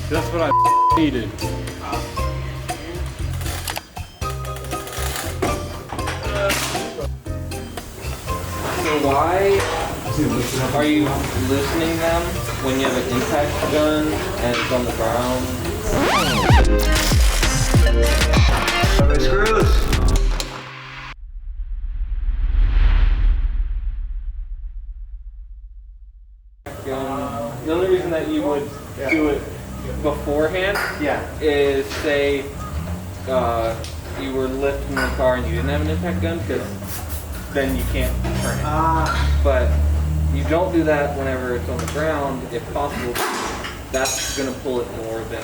That's what I needed. So why are you listening them when you have an impact gun and it's on the ground? Screws! The only reason that you would do it beforehand is say you were lifting the car and you didn't have an impact gun, because then you can't turn it. But you don't do that whenever it's on the ground, if possible. That's going to pull it more than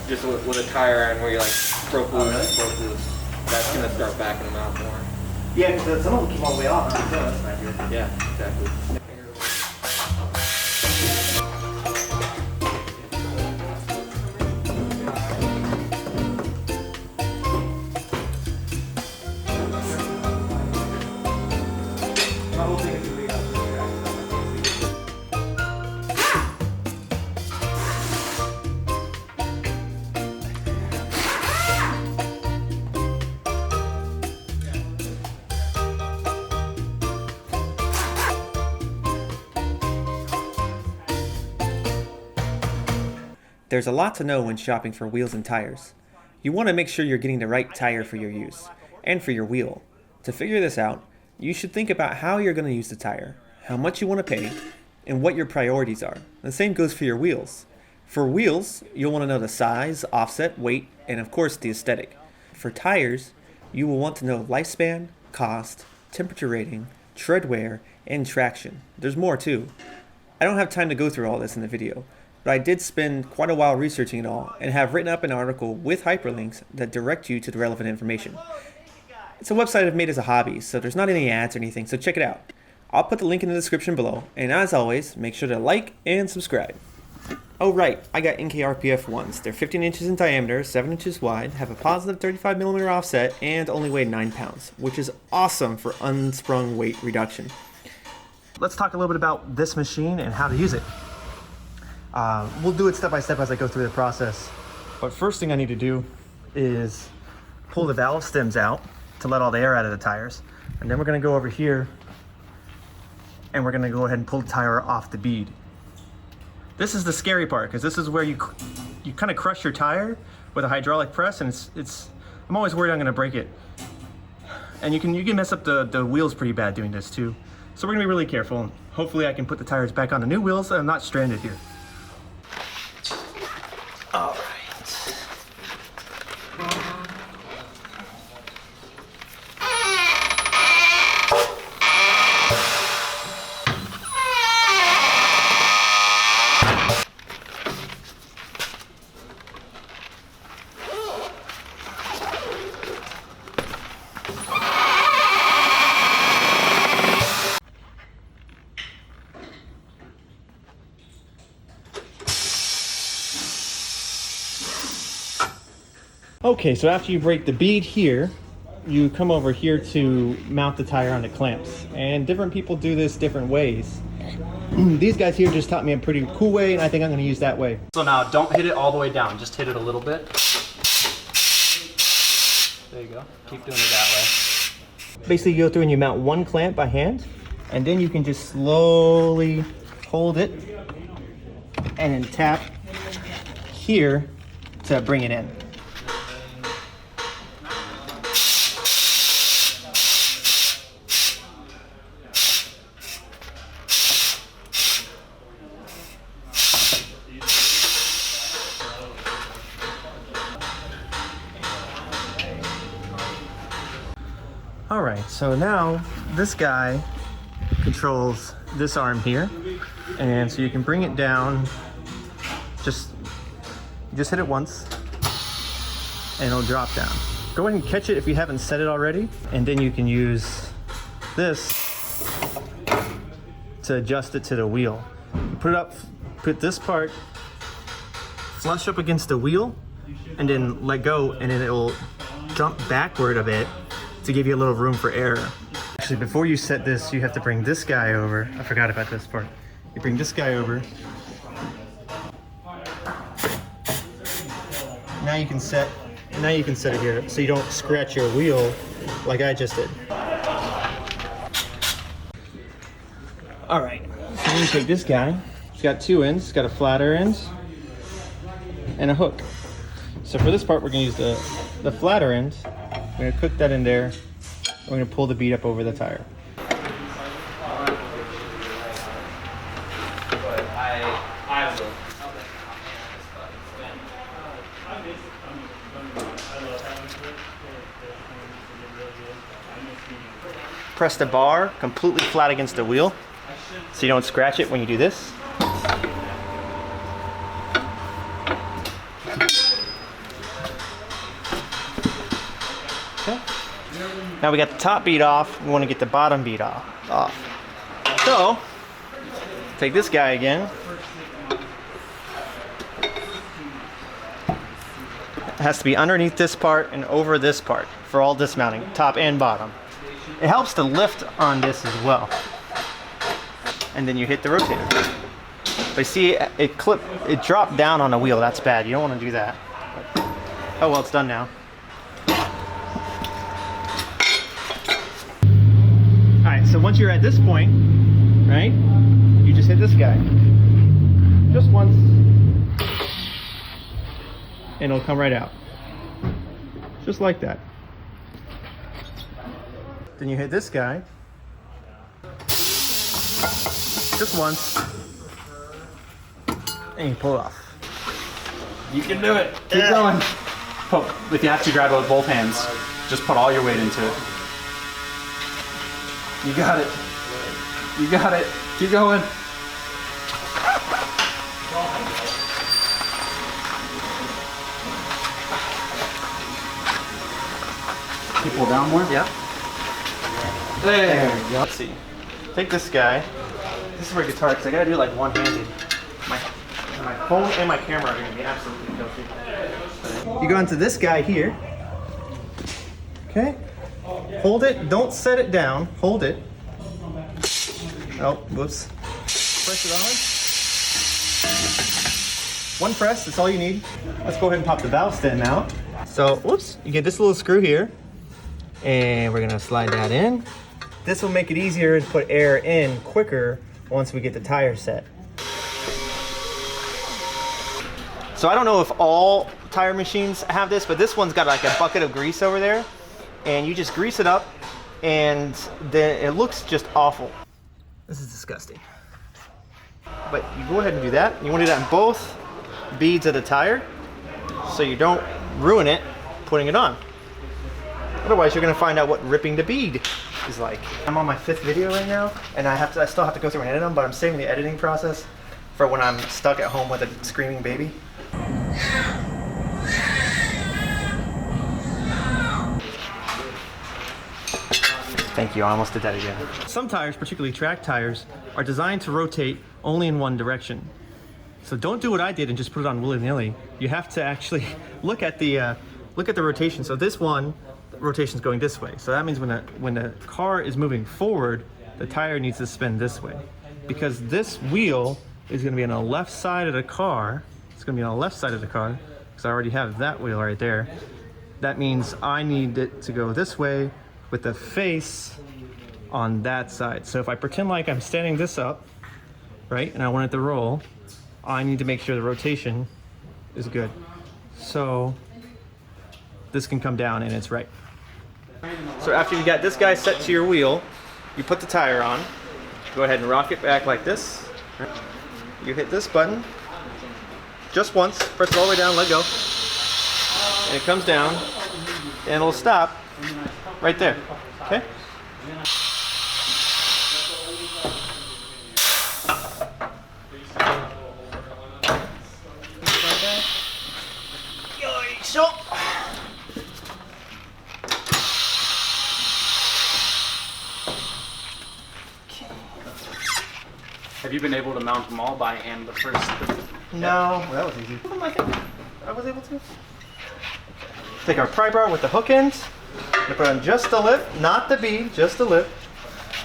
just with a tire iron where you're like broke loose, broke loose. That's going to start backing them out more. Yeah, because some of them keep all the way off. That's not good. Yeah, exactly. There's a lot to know when shopping for wheels and tires. You want to make sure you're getting the right tire for your use, and for your wheel. To figure this out, you should think about how you're going to use the tire, how much you want to pay, and what your priorities are. The same goes for your wheels. For wheels, you'll want to know the size, offset, weight, and of course the aesthetic. For tires, you will want to know lifespan, cost, temperature rating, tread wear, and traction. There's more too. I don't have time to go through all this in the video, but I did spend quite a while researching it all and have written up an article with hyperlinks that direct you to the relevant information. It's a website I've made as a hobby, so there's not any ads or anything, so check it out. I'll put the link in the description below, and as always, make sure to like and subscribe. Oh right, I got NKRPF ones. They're 15 inches in diameter, 7 inches wide, have a positive 35mm offset, and only weigh 9 pounds, which is awesome for unsprung weight reduction. Let's talk a little bit about this machine and how to use it. We'll do it step by step as I go through the process. But first thing I need to do is pull the valve stems out to let all the air out of the tires. And then we're gonna go over here and we're gonna go ahead and pull the tire off the bead. This is the scary part, because this is where you kind of crush your tire with a hydraulic press, and I'm always worried I'm gonna break it. And you can mess up the wheels pretty bad doing this too. So we're gonna be really careful. Hopefully I can put the tires back on the new wheels and I'm not stranded here. All right. Okay, so after you break the bead here, you come over here to mount the tire on the clamps. And different people do this different ways. These guys here just taught me a pretty cool way, and I think I'm gonna use that way. So now don't hit it all the way down, just hit it a little bit. There you go, keep doing it that way. Basically, you go through and you mount one clamp by hand, and then you can just slowly hold it and then tap here to bring it in. All right, so now this guy controls this arm here, and so you can bring it down, just hit it once, and it'll drop down. Go ahead and catch it if you haven't set it already, and then you can use this to adjust it to the wheel. Put this part flush up against the wheel, and then let go, and then it will jump backward a bit to give you a little room for error. Actually, before you set this, you have to bring this guy over. I forgot about this part. You bring this guy over. Now you can set it here so you don't scratch your wheel like I just did. All right, so I'm gonna take this guy. It's got two ends. It's got a flatter end and a hook. So for this part, we're gonna use the flatter end. We're gonna cook that in there. We're gonna pull the bead up over the tire. Press the bar completely flat against the wheel so you don't scratch it when you do this. Okay. Now we got the top bead off, we want to get the bottom bead off. So, take this guy again. It has to be underneath this part and over this part for all dismounting, top and bottom. It helps to lift on this as well. And then you hit the rotator. But see, it dropped down on the wheel. That's bad. You don't want to do that. But, oh well, it's done now. Alright, so once you're at this point, right, you just hit this guy. Just once. And it'll come right out. Just like that. Then you hit this guy. Just once. And you pull it off. You can do it. Keep going. If you have to, grab it with both hands. Just put all your weight into it. You got it. You got it. Keep going. Can you pull down more? Yeah. There you go. Let's see. Take this guy. This is where guitar, because I gotta do it like one-handed. My phone and my camera are gonna be absolutely filthy. You go into this guy here. Okay. Hold it. Don't set it down. Hold it. Oh, whoops. Press it on. One press. That's all you need. Let's go ahead and pop the valve stem now. So, whoops. You get this little screw here. And we're gonna slide that in. This will make it easier to put air in quicker once we get the tire set. So I don't know if all tire machines have this, but this one's got like a bucket of grease over there. And you just grease it up and then it looks just awful. This is disgusting. But you go ahead and do that. You wanna do that in both beads of the tire so you don't ruin it putting it on. Otherwise, you're gonna find out what ripping the bead is like. I'm on my 5th video right now, and I still have to go through and edit them, but I'm saving the editing process for when I'm stuck at home with a screaming baby. Thank you, I almost did that again. Some tires, particularly track tires, are designed to rotate only in one direction. So don't do what I did and just put it on willy-nilly. You have to actually look at the rotation. So this one, rotation's going this way. So that means when the car is moving forward, the tire needs to spin this way. Because this wheel is gonna be on the left side of the car. It's gonna be on the left side of the car, because I already have that wheel right there. That means I need it to go this way with the face on that side. So if I pretend like I'm standing this up, right, and I want it to roll, I need to make sure the rotation is good. So this can come down and it's right. So after you got this guy set to your wheel, you put the tire on. Go ahead and rock it back like this. You hit this button just once, press it all the way down, let go. And it comes down and it'll stop right there, okay? Have you been able to mount them all by hand the first? No, well, that was easy. I think I was able to. Take our pry bar with the hook ends. Put on just the lip, not the bead, just the lip.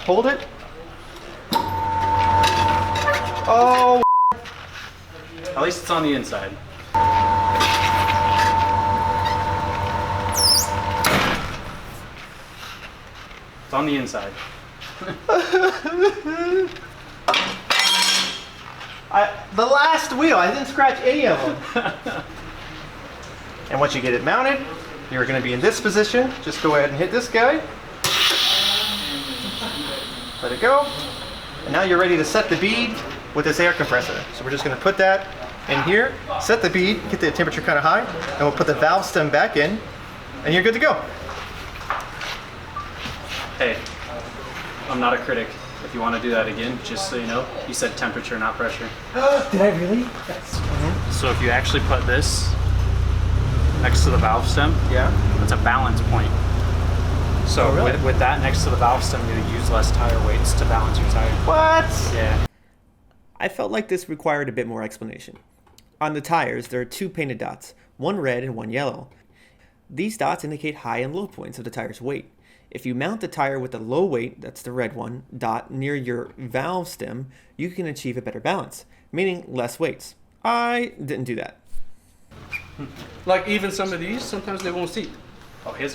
Hold it. Oh. At least it's on the inside. on the inside. The last wheel, I didn't scratch any of them. And once you get it mounted, you're going to be in this position. Just go ahead and hit this guy. Let it go. And now you're ready to set the bead with this air compressor. So we're just going to put that in here, set the bead, get the temperature kind of high, and we'll put the valve stem back in, and you're good to go. Hey, I'm not a critic. If you want to do that again, just so you know, you said temperature, not pressure. Did I really? Yes. So if you actually put this next to the valve stem, Yeah. that's a balance point. So Oh, really? with that next to the valve stem, you use less tire weights to balance your tire. What? Yeah. I felt like this required a bit more explanation. On the tires, there are two painted dots, one red and one yellow. These dots indicate high and low points of the tire's weight. If you mount the tire with the low weight, that's the red one, dot near your valve stem, you can achieve a better balance, meaning less weights. I didn't do that. Like even some of these, sometimes they won't seat. Oh, his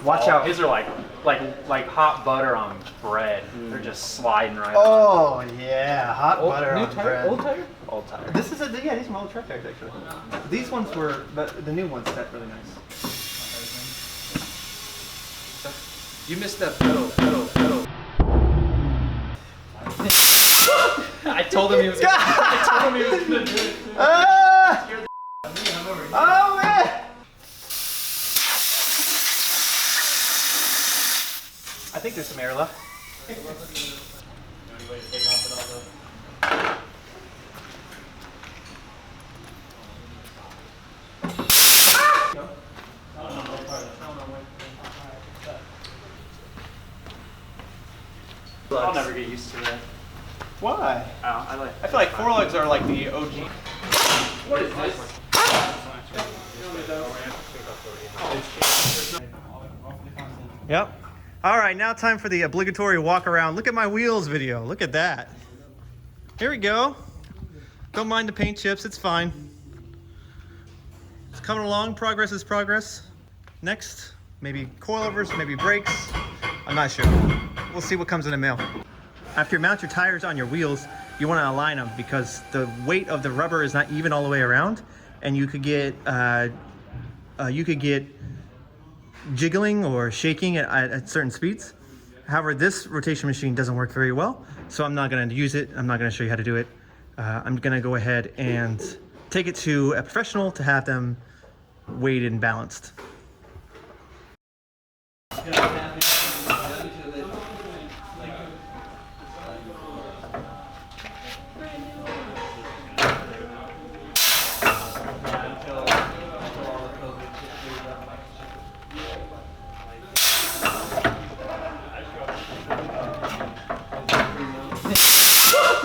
Watch out. His are like hot butter on bread. They're just sliding right Oh yeah, hot butter New on tire, bread. old tire. on. Old tire. This is these are my old track tires actually. These ones were, the new ones set really nice. You missed that pedal. I told him he was gonna do it. Ah! Oh man! I think there's some air left. I'll never get used to that. Why? I feel like four lugs are like the OG. What is this? Yep. All right, now time for the obligatory walk around. Look at my wheels video. Look at that. Here we go. Don't mind the paint chips, it's fine. It's coming along, progress is progress. Next, maybe coilovers, maybe brakes. I'm not sure. We'll see what comes in the mail. After you mount your tires on your wheels, you want to align them because the weight of the rubber is not even all the way around, and you could get jiggling or shaking at certain speeds. However, this rotation machine doesn't work very well, so I'm not going to use it. I'm not going to show you how to do it. I'm going to go ahead and take it to a professional to have them weighed and balanced.